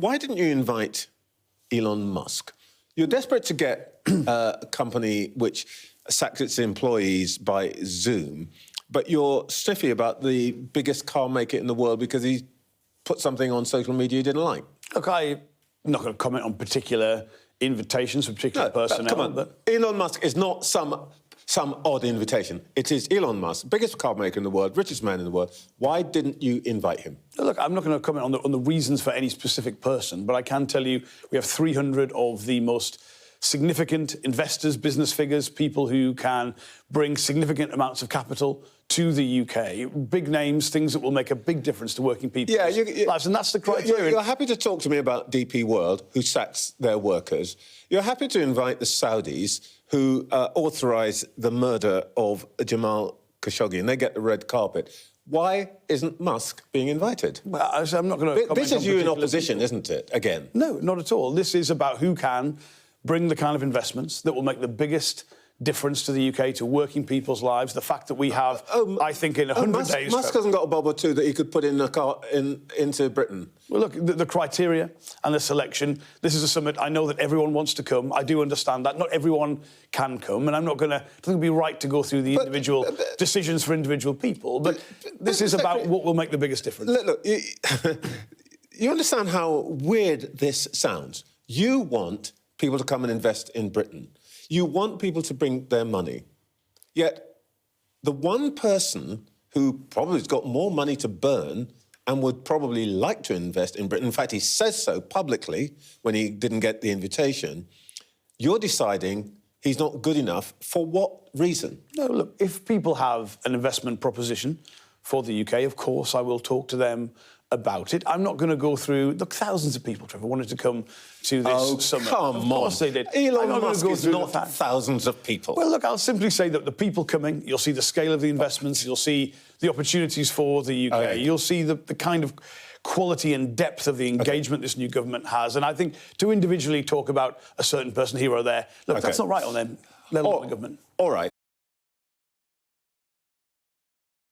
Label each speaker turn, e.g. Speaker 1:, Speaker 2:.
Speaker 1: why didn't you invite Elon Musk? You're desperate to get a company which sacks its employees by Zoom, but you're stiffy about the biggest car maker in the world because he put something on social media you didn't like.
Speaker 2: Look, I'm not going to comment on particular invitations from particular personnel.
Speaker 1: Come on,
Speaker 2: but
Speaker 1: Elon Musk is not some odd invitation. It is Elon Musk, biggest car maker in the world, richest man in the world. Why didn't you invite him?
Speaker 2: Look, I'm not going to comment on the reasons for any specific person, but I can tell you we have 300 of the most significant investors, business figures, people who can bring significant amounts of capital to the UK. Big names, things that will make a big difference to working people's lives, and that's the criteria.
Speaker 1: You're happy to talk to me about DP World, who sacks their workers. You're happy to invite the Saudis, who authorise the murder of Jamal Khashoggi, and they get the red carpet. Why isn't Musk being invited?
Speaker 2: Well, I'm not going to comment.
Speaker 1: This is you in opposition,
Speaker 2: people.
Speaker 1: Isn't it, again?
Speaker 2: No, not at all. This is about who can bring the kind of investments that will make the biggest difference to the UK, to working people's lives. The fact that we have, I think, in 100 days...
Speaker 1: Musk hasn't got a bob or two that he could put in a car into Britain.
Speaker 2: Well, look, the criteria and the selection, this is a summit. I know that everyone wants to come. I do understand that. Not everyone can come, and I'm not going to... I think it would be right to go through the individual decisions for individual people, but this is about what will make the biggest difference.
Speaker 1: Look, you understand how weird this sounds. You want people to come and invest in Britain. You want people to bring their money. Yet the one person who probably has got more money to burn and would probably like to invest in Britain, in fact, he says so publicly when he didn't get the invitation, you're deciding he's not good enough. For what reason?
Speaker 2: No, look, if people have an investment proposition for the UK, of course, I will talk to them about it. I'm not going to go through... Look, thousands of people, Trevor, wanted to come to this summit.
Speaker 1: Come
Speaker 2: on. Of course they did.
Speaker 1: Elon Musk is not thousands of people.
Speaker 2: Well, look, I'll simply say that the people coming, you'll see the scale of the investments, you'll see the opportunities for the UK, you'll see the kind of quality and depth of the engagement this new government has. And I think to individually talk about a certain person here or there, look, that's not right on them, let alone the government.
Speaker 1: All right.